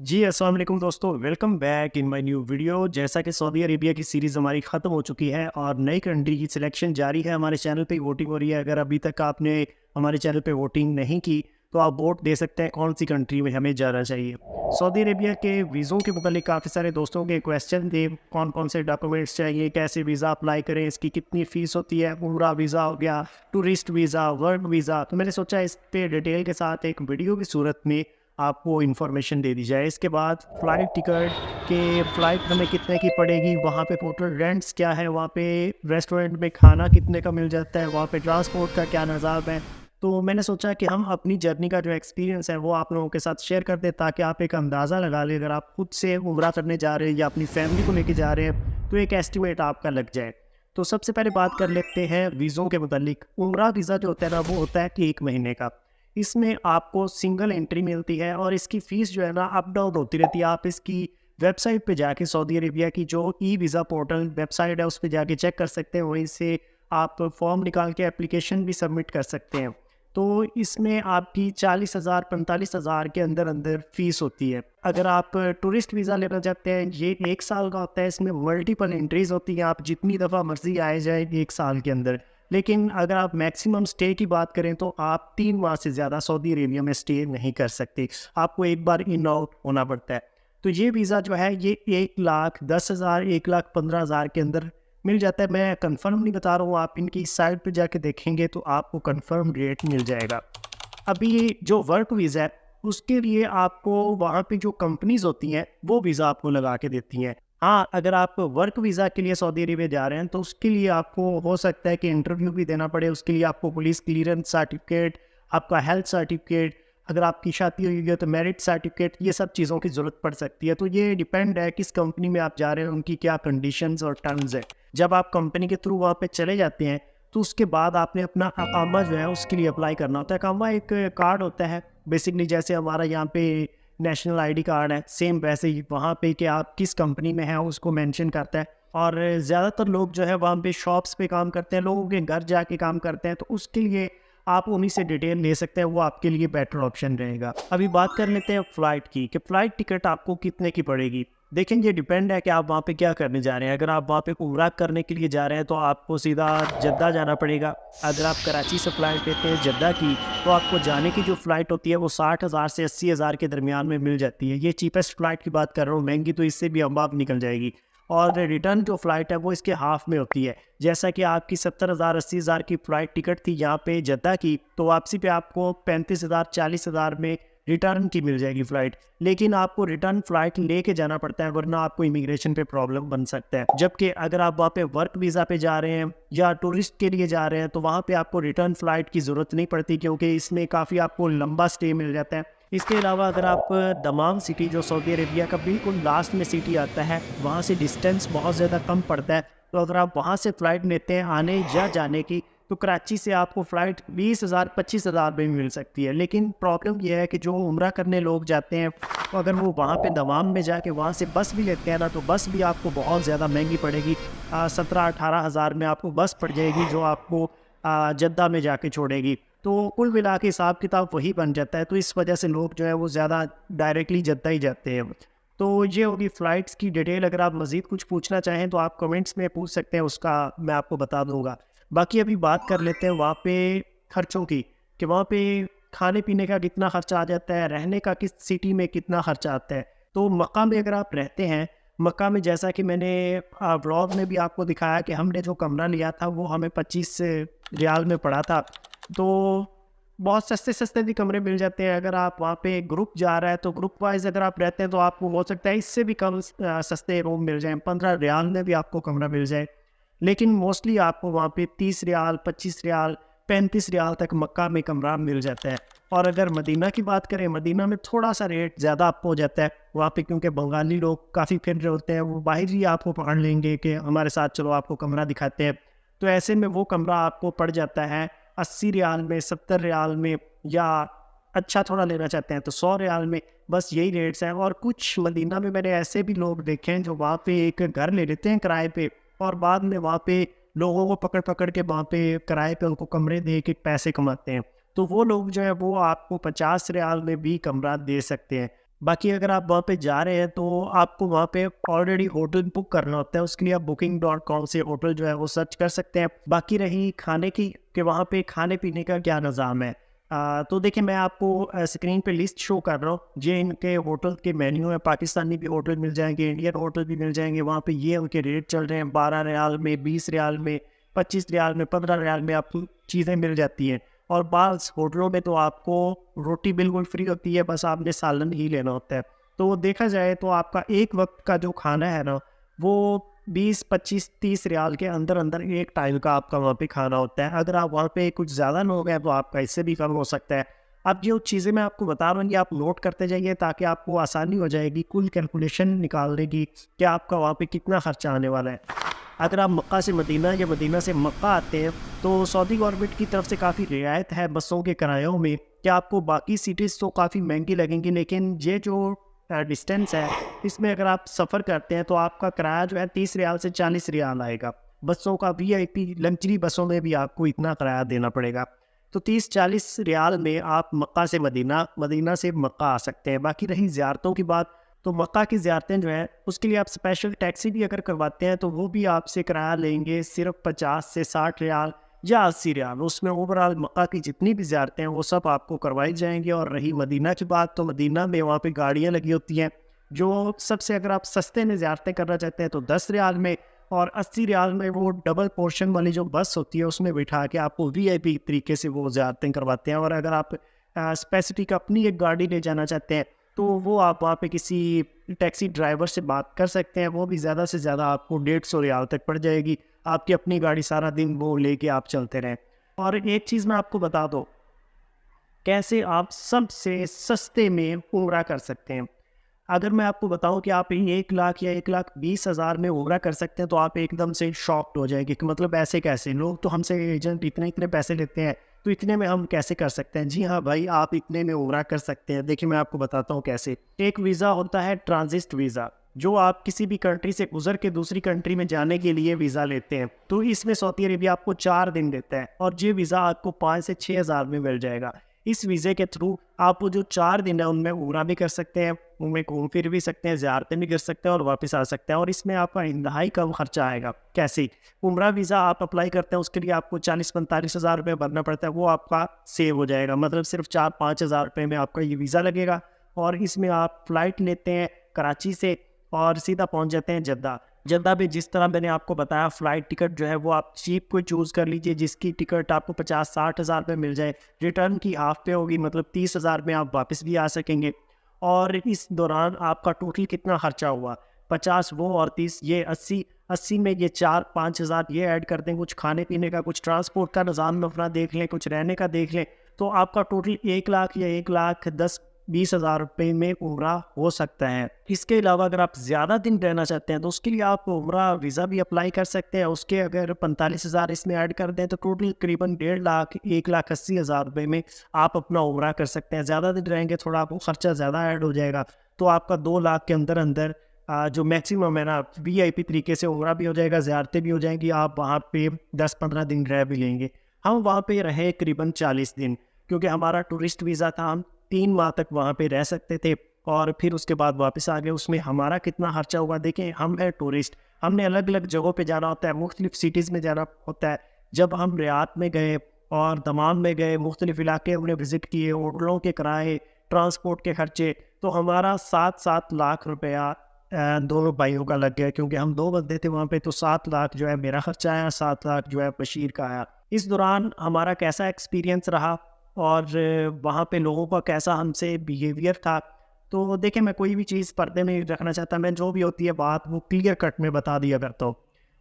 जी, अस्सलाम वालेकुम दोस्तों, welcome back in my new video. जैसा कि सऊदी अरेबिया की सीरीज़ हमारी ख़त्म हो चुकी है और नई कंट्री की सिलेक्शन जारी है। हमारे चैनल पे वोटिंग हो रही है। अगर अभी तक आपने हमारे चैनल पे वोटिंग नहीं की, तो आप वोट दे सकते हैं कौन सी कंट्री में हमें जाना चाहिए। सऊदी अरेबिया के वीज़ों के मुतालिक काफ़ी सारे दोस्तों के क्वेश्चन थे, कौन-कौन से डॉक्यूमेंट्स चाहिए, कैसे वीज़ा अप्लाई करें, इसकी कितनी फ़ीस होती है, उम्रा वीज़ा हो गया, टूरिस्ट वीज़ा, वर्क वीज़ा। तो मैंने सोचा इस पे डिटेल के साथ एक वीडियो की सूरत में आपको इन्फॉर्मेशन दे दी जाए। इसके बाद फ़्लाइट टिकट के फ़्लाइट हमें कितने की पड़ेगी, वहाँ पे टोटल रेंट्स क्या है, वहाँ पे रेस्टोरेंट में खाना कितने का मिल जाता है, वहाँ पे ट्रांसपोर्ट का क्या निज़ाम है। तो मैंने सोचा कि हम अपनी जर्नी का जो एक्सपीरियंस है वो आप लोगों के साथ शेयर कर दें, ताकि आप एक अंदाज़ा लगा लें। अगर आप खुद से उम्रा करने जा रहे हैं या अपनी फैमिली को लेके जा रहे हैं, तो एक एस्टिमेट आपका लग जाए। तो सबसे पहले बात कर लेते हैं वीज़ों के मुतालिक। उम्रा वीज़ा जो होता है ना, वो होता है 1 महीने का। इसमें आपको सिंगल एंट्री मिलती है और इसकी फ़ीस जो है ना अप डाउन होती रहती है। आप इसकी वेबसाइट पे जाके सऊदी अरेबिया की जो ई वीज़ा पोर्टल वेबसाइट है उस पे जाके चेक कर सकते हैं। वहीं से आप फॉर्म निकाल के एप्लीकेशन भी सबमिट कर सकते हैं। तो इसमें आपकी 40,000 45,000 के अंदर फ़ीस होती है। अगर आप टूरिस्ट वीज़ा लेना चाहते हैं, ये 1 साल का होता है। इसमें मल्टीपल एंट्रीज़ होती हैं, आप जितनी दफ़ा मर्ज़ी आए जाएँ 1 साल के अंदर। लेकिन अगर आप मैक्सिमम स्टे की बात करें तो आप 3 माह से ज़्यादा सऊदी अरेबिया में स्टे नहीं कर सकते। आपको एक बार इन आउट होना पड़ता है। तो ये वीज़ा जो है ये 1,10,000 1,15,000 के अंदर मिल जाता है। मैं कंफर्म नहीं बता रहा हूँ, आप इनकी साइट पे जाके देखेंगे तो आपको कंफर्म रेट मिल जाएगा। अभी ये जो वर्क वीज़ा है, उसके लिए आपको वहाँ पे जो कंपनीज़ होती हैं, वो वीज़ा आपको लगा के देती हैं। हाँ, अगर आप वर्क वीज़ा के लिए सऊदी अरेबिया जा रहे हैं, तो उसके लिए आपको हो सकता है कि इंटरव्यू भी देना पड़े। उसके लिए आपको पुलिस क्लीयरेंस सर्टिफ़िकेट, आपका हेल्थ सर्टिफ़िकेट, अगर आपकी शादी हुई है तो मैरिज सर्टिफ़िकेट, ये सब चीज़ों की ज़रूरत पड़ सकती है। तो ये डिपेंड है किस कंपनी में आप जा रहे हैं, उनकी क्या कंडीशंस और टर्म्स हैं। जब आप कंपनी के थ्रू वहाँ पे चले जाते हैं, तो उसके बाद आपने अपना अकामा जो है उसके लिए अप्लाई करना होता है। अकामा एक कार्ड होता है, बेसिकली जैसे हमारा यहाँ पे नेशनल आईडी कार्ड है, सेम वैसे ही वहाँ पे कि आप किस कंपनी में हैं उसको मेंशन करता है। और ज़्यादातर लोग जो है वहाँ पे शॉप्स पे काम करते हैं, लोगों के घर जाके काम करते हैं, तो उसके लिए आप उन्हीं से डिटेल ले सकते हैं, वो आपके लिए बेटर ऑप्शन रहेगा। अभी बात कर लेते हैं फ़्लाइट की, कि फ़्लाइट टिकट आपको कितने की पड़ेगी। देखिए, ये डिपेंड है कि आप वहाँ पे क्या करने जा रहे हैं। अगर आप वहाँ पे उम्रा करने के लिए जा रहे हैं तो आपको सीधा जद्दा जाना पड़ेगा। अगर आप कराची से फ़्लाइट लेते हैं जद्दा की, तो आपको जाने की जो फ़्लाइट होती है वो 60,000 से 80,000 के दरमियान में मिल जाती है। ये चीपेस्ट फ़्लाइट की बात कर रहा हूँ, महंगी तो इससे भी अबाव निकल जाएगी। और रिटर्न जो फ़्लाइट है वो इसके हाफ़ में होती है। जैसा कि आपकी 70,000 80,000 की फ़्लाइट टिकट थी यहाँ पे जद्दा की, तो वापसी पे आपको 35,000 40,000 में रिटर्न की मिल जाएगी फ़्लाइट। लेकिन आपको रिटर्न फ़्लाइट लेके जाना पड़ता है, वरना आपको इमिग्रेशन पे प्रॉब्लम बन सकता है। जबकि अगर आप वहाँ पे वर्क वीज़ा पे जा रहे हैं या टूरिस्ट के लिए जा रहे हैं, तो वहाँ पे आपको रिटर्न फ़्लाइट की ज़रूरत नहीं पड़ती, क्योंकि इसमें काफ़ी आपको लंबा स्टे मिल जाता है। इसके अलावा अगर आप दमाम सिटी, जो सऊदी अरेबिया का बिल्कुल लास्ट में सिटी आता है, वहाँ से डिस्टेंस बहुत ज़्यादा कम पड़ता है। तो अगर आप वहाँ से फ़्लाइट लेते हैं आने या जाने की, तो कराची से आपको फ़्लाइट 20,000 25,000 में भी मिल सकती है। लेकिन प्रॉब्लम ये है कि जो उम्रा करने लोग जाते हैं, तो अगर वो वहाँ पे दमाम में जाके वहाँ से बस भी लेते हैं ना, तो बस भी आपको बहुत ज़्यादा महंगी पड़ेगी। 17-18,000 में आपको बस पड़ जाएगी, जो आपको जद्दा में जाके छोड़ेगी। तो कुल मिला के हिसाब किताब वही बन जाता है। तो इस वजह से लोग जो है वो ज़्यादा डायरेक्टली जद्दा ही जाते हैं। तो ये होगी फ़्लाइट्स की डिटेल। अगर आप मज़ीद कुछ पूछना चाहें तो आप कमेंट्स में पूछ सकते हैं, उसका मैं आपको बता दूँगा। बाकी अभी बात कर लेते हैं वहाँ पे खर्चों की, कि वहाँ पे खाने-पीने का कितना खर्चा आ जाता है, रहने का किस सिटी में कितना खर्चा आता है। तो मक्का में अगर आप रहते हैं, मक्का में जैसा कि मैंने व्लॉग में भी आपको दिखाया कि हमने जो कमरा लिया था वो हमें 25 रियाल में पड़ा था। तो बहुत सस्ते-सस्ते भी कमरे मिल जाते हैं। अगर आप वहाँ पे ग्रुप जा रहा है तो ग्रुप वाइज़ अगर आप रहते हैं तो आपको हो सकता है इससे भी कम सस्ते रूम मिल जाएँ, 15 रियाल में भी आपको कमरा मिल जाए। लेकिन मोस्टली आपको वहाँ पे 30 रियाल, 25 रियाल, 35 रियाल तक मक्का में कमरा मिल जाता है। और अगर मदीना की बात करें, मदीना में थोड़ा-सा रेट ज़्यादा आपको हो जाता है। वहाँ पे क्योंकि बंगाली लोग काफ़ी फिर रहे होते हैं, वो बाहर ही आपको पकड़ लेंगे कि हमारे साथ चलो आपको कमरा दिखाते हैं। तो ऐसे में वो कमरा आपको पड़ जाता है 80 रियाल में, 70 रियाल में, या अच्छा थोड़ा लेना चाहते हैं तो 100 रियाल में। बस यही रेट्स हैं। और कुछ मदीना में मैंने ऐसे भी लोग देखे हैं जो वहाँ पे एक घर ले लेते हैं किराए पे, और बाद में वहाँ पे लोगों को पकड़-पकड़ के वहाँ पे किराए पे उनको कमरे दे के पैसे कमाते हैं। तो वो लोग जो है वो आपको 50 रियाल में भी कमरा दे सकते हैं। बाकी अगर आप वहाँ पे जा रहे हैं तो आपको वहाँ पे ऑलरेडी होटल बुक करना होता है, उसके लिए आप booking.com से होटल जो है वो सर्च कर सकते हैं। बाकी रही खाने की कि वहाँ पे खाने पीने का क्या निज़ाम है, तो देखिए मैं आपको स्क्रीन पे लिस्ट शो कर रहा हूँ। ये इनके होटल के मेन्यू है, पाकिस्तानी भी होटल मिल जाएंगे, इंडियन होटल भी मिल जाएंगे। वहाँ पे ये उनके रेट चल रहे हैं, 12 रियाल में, 20 रियाल में, 25 रियाल में, 15 रियाल में आपको चीज़ें मिल जाती हैं। और बाज़ होटलों में तो आपको रोटी बिल्कुल फ्री होती है, बस आपने सालन ही लेना होता है। तो देखा जाए तो आपका एक वक्त का जो खाना है ना, वो 20, 25, 30 रियाल के अंदर अंदर एक टाइम का आपका वहाँ पे खाना होता है। अगर आप वहाँ पे कुछ ज़्यादा लोग हैं तो आपका इससे भी कम हो सकता है। अब जो चीज़ें मैं आपको बता रहा हूँ ये आप नोट करते जाइए ताकि आपको आसानी हो जाएगी कुल कैलकुलेशन निकालने की कि आपका वहाँ पे कितना खर्चा आने वाला है। अगर आप मक्का से मदीना या मदीना से मक्का आते हैं तो सऊदी गवर्नमेंट की तरफ से काफ़ी रियायत है बसों के किरायों में, कि आपको बाकी सिटीज़ तो काफ़ी महंगी लगेंगी, लेकिन ये जो डिस्टेंस है इसमें अगर आप सफ़र करते हैं तो आपका किराया जो है 30 रियाल से 40 रियाल आएगा। बसों का VIP लग्जरी बसों में भी आपको इतना किराया देना पड़ेगा। तो 30-40 रियाल में आप मक्का से मदीना, मदीना से मक्का आ सकते हैं। बाकी रही ज़ियारतों की बात, तो मक्का की ज़ियारतें जो हैं उसके लिए आप स्पेशल टैक्सी भी अगर करवाते हैं तो वो भी आपसे किराया लेंगे सिर्फ 50 से 60 रियाल या 80 रियाल। उसमें ओवरऑल मक्का की जितनी भी ज़ियारतें हैं वो सब आपको करवाई जाएंगी। और रही मदीना की बात, तो मदीना में वहाँ पे गाड़ियाँ लगी होती हैं जो सबसे, अगर आप सस्ते में ज़ियारतें करना चाहते हैं तो 10 रियाल में, और 80 रियाल में वो डबल पोर्शन वाली जो बस होती है उसमें बिठा के आपको VIP तरीके से वो ज़ियारतें करवाते हैं। और अगर आप स्पेसिफिक अपनी एक गाड़ी ले जाना चाहते हैं तो वो आप वहाँ पे किसी टैक्सी ड्राइवर से बात कर सकते हैं, वो भी ज़्यादा से ज़्यादा आपको 150 रियाल तक पड़ जाएगी। आपकी अपनी गाड़ी सारा दिन वो लेके आप चलते रहें। और एक चीज़ मैं आपको बता दूँ, कैसे आप सबसे सस्ते में उम्रा कर सकते हैं। अगर मैं आपको बताऊं कि आप 1 लाख या 1,20,000 में उम्रा कर सकते हैं तो आप एकदम से शॉक्ड हो जाएंगे कि मतलब ऐसे कैसे, लोग तो हमसे एजेंट इतने इतने पैसे लेते हैं तो इतने में हम कैसे कर सकते हैं। जी हाँ भाई, आप इतने में उम्रा कर सकते हैं। देखिए मैं आपको बताता हूँ कैसे। एक वीज़ा होता है ट्रांजिट वीज़ा, जो आप किसी भी कंट्री से गुजर के दूसरी कंट्री में जाने के लिए वीज़ा लेते हैं। तो इसमें सऊदी अरेबिया आपको 4 दिन देता है और ये वीज़ा आपको 5 से 6 हज़ार में मिल जाएगा। इस वीज़े के थ्रू आप वो जो 4 दिन है उनमें उम्रा भी कर सकते हैं, उनमें घूम फिर भी सकते हैं, ज़ियारतें भी कर सकते हैं और वापस आ सकते हैं। और इसमें आपका इंतहाई कम खर्चा आएगा। कैसे? उम्रा वीज़ा आप अप्लाई करते हैं उसके लिए आपको 40-45 हज़ार रुपये भरना पड़ता है, वो आपका सेव हो जाएगा। मतलब सिर्फ 4-5 हज़ार रुपये में आपका ये वीज़ा लगेगा। और इसमें आप फ़्लाइट लेते हैं कराची से और सीधा पहुंच जाते हैं जद्दा। जद्दा में जिस तरह मैंने आपको बताया, फ़्लाइट टिकट जो है वो आप चीप को चूज़ कर लीजिए जिसकी टिकट आपको 50-60 हज़ार में मिल जाए। रिटर्न की हाफ पे होगी, मतलब 30 हज़ार में आप वापस भी आ सकेंगे। और इस दौरान आपका टोटल कितना खर्चा हुआ, 50 वो और 30 ये 80 में ये 4-5 हज़ार ये ऐड कर दें, कुछ खाने पीने का, कुछ ट्रांसपोर्ट का निज़ाम अपना देख लें, कुछ रहने का देख लें, तो आपका टोटल 1 लाख या 1,10,20 हज़ार रुपये में उम्रा हो सकता है। इसके अलावा अगर आप ज़्यादा दिन रहना चाहते हैं तो उसके लिए आप उम्रा वीज़ा भी अप्लाई कर सकते हैं। उसके अगर 45 हज़ार इसमें ऐड कर दें तो टोटल करीबन 1.5 लाख 1,80,000 रुपये में आप अपना उम्रा कर सकते हैं। ज़्यादा दिन रहेंगे थोड़ा आपको खर्चा ज़्यादा ऐड हो जाएगा, तो आपका 2 लाख के अंदर अंदर जो मैक्सिमम है ना, VIP तरीके से उम्रा भी हो जाएगा, ज़ियारतें भी हो जाएंगी, आप वहाँ पे 10-15 दिन रह भी लेंगे। हम वहाँ पे रहे करीबन 40 दिन, क्योंकि हमारा टूरिस्ट वीज़ा था। हम 3 माह तक वहाँ पे रह सकते थे और फिर उसके बाद वापस आ गए। उसमें हमारा कितना खर्चा हुआ देखें, हम हैं टूरिस्ट, हमने अलग अलग जगहों पे जाना होता है, मुख्तलिफ सिटीज़ में जाना होता है। जब हम रियाद में गए और दमाम में गए, मुख्तलिफ इलाके हमने विज़िट किए, होटलों के किराए, ट्रांसपोर्ट के खर्चे, तो हमारा 7-7 लाख रुपया दोनों भाइयों का लग गया। क्योंकि हम 2 बंदे थे वहाँ पे, तो 7 लाख जो है मेरा खर्चा आया, 7 लाख जो है बशीर का आया। इस दौरान हमारा कैसा एक्सपीरियंस रहा और वहाँ पे लोगों का कैसा हमसे बिहेवियर था, तो देखिए मैं कोई भी चीज़ पर्दे में नहीं रखना चाहता, मैं जो भी होती है बात वो क्लियर कट में बता दिया करता हूँ।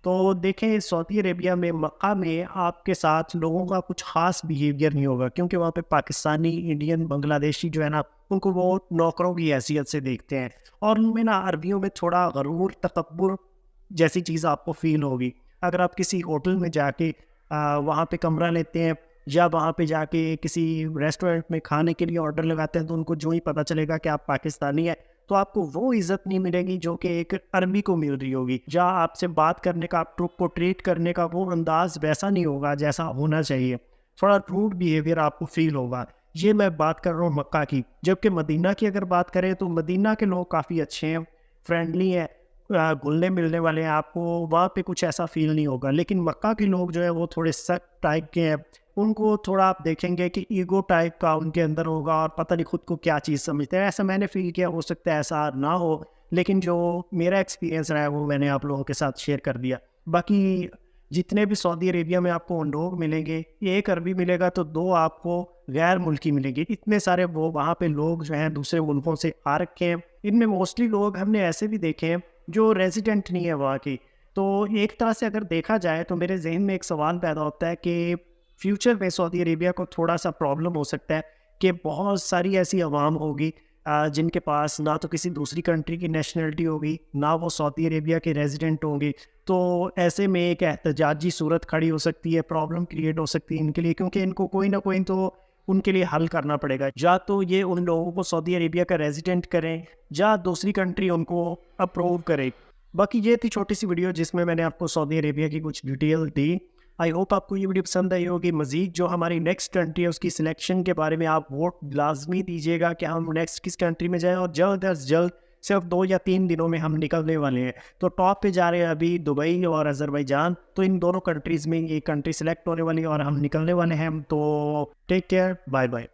तो देखें सऊदी अरेबिया में, मक्का में आपके साथ लोगों का कुछ ख़ास बिहेवियर नहीं होगा, क्योंकि वहाँ पे पाकिस्तानी, इंडियन, बांग्लादेशी जो है ना, उनको वो नौकरों की हैसियत से देखते हैं। और उनमें ना अरबियों में थोड़ा गरूर, तकब्बुर जैसी चीज़ आपको फ़ील होगी। अगर आप किसी होटल में जाके वहाँ पे कमरा लेते हैं या वहाँ पे जाके किसी रेस्टोरेंट में खाने के लिए ऑर्डर लगाते हैं, तो उनको जो ही पता चलेगा कि आप पाकिस्तानी हैं, तो आपको वो इज़्ज़त नहीं मिलेगी जो कि एक अरबी को मिल रही होगी। जहाँ आपसे बात करने का, आपको ट्रीट करने का वो अंदाज़ वैसा नहीं होगा जैसा होना चाहिए। थोड़ा रूड बिहेवियर आपको फ़ील होगा। ये मैं बात कर रहा हूँ मक्का की। जबकि मदीना की अगर बात करें तो मदीना के लोग काफ़ी अच्छे हैं, फ्रेंडली हैं, घुलने मिलने वाले हैं, आपको वहाँ पे कुछ ऐसा फ़ील नहीं होगा। लेकिन मक्का के लोग जो है वो थोड़े सख्त टाइप के हैं, उनको थोड़ा आप देखेंगे कि ईगो टाइप का उनके अंदर होगा और पता नहीं खुद को क्या चीज़ समझते हैं। ऐसा मैंने फ़ील किया, हो सकता है ऐसा ना हो, लेकिन जो मेरा एक्सपीरियंस रहा है वो मैंने आप लोगों के साथ शेयर कर दिया। बाकी जितने भी सऊदी अरेबिया में आपको लोग मिलेंगे, 1 अरबी मिलेगा तो 2 आपको गैर मुल्की मिलेंगे। इतने सारे वो वहाँ पे लोग जो हैं दूसरे मुल्कों से आ रखे हैं। इनमें मोस्टली लोग हमने ऐसे भी देखे हैं जो रेज़िडेंट नहीं है वहाँ के। तो एक तरह से अगर देखा जाए तो मेरे ज़हन में एक सवाल पैदा होता है कि फ्यूचर में सऊदी अरेबिया को थोड़ा-सा प्रॉब्लम हो सकता है कि बहुत सारी ऐसी अवाम होगी जिनके पास ना तो किसी दूसरी कंट्री की नेशनैलिटी होगी, ना वो सऊदी अरेबिया के रेज़िडेंट होंगे। तो ऐसे में एक एहतजाजी सूरत खड़ी हो सकती है, प्रॉब्लम क्रिएट हो सकती है इनके लिए, क्योंकि इनको कोई ना कोई तो उनके लिए हल करना पड़ेगा। या तो ये उन लोगों को सऊदी अरेबिया का रेज़िडेंट करें, या दूसरी कंट्री उनको अप्रूव करे। बाकी ये थी छोटी-सी वीडियो जिसमें मैंने आपको सऊदी अरेबिया की कुछ डिटेल दी। आई होप आपको ये वीडियो पसंद आई होगी। मज़ीद जो हमारी नेक्स्ट कंट्री है उसकी सिलेक्शन के बारे में आप वोट लाज़मी दीजिएगा कि हम नेक्स्ट किस कंट्री में जाएँ, और जल्द अज़ जल्द सिर्फ 2 या 3 दिनों में हम निकलने वाले हैं। तो टॉप पे जा रहे हैं अभी दुबई और अज़रबैजान, तो इन दोनों कंट्रीज़ में ये कंट्री सेलेक्ट होने वाली है और हम निकलने वाले हैं। तो टेक केयर, बाय बाय।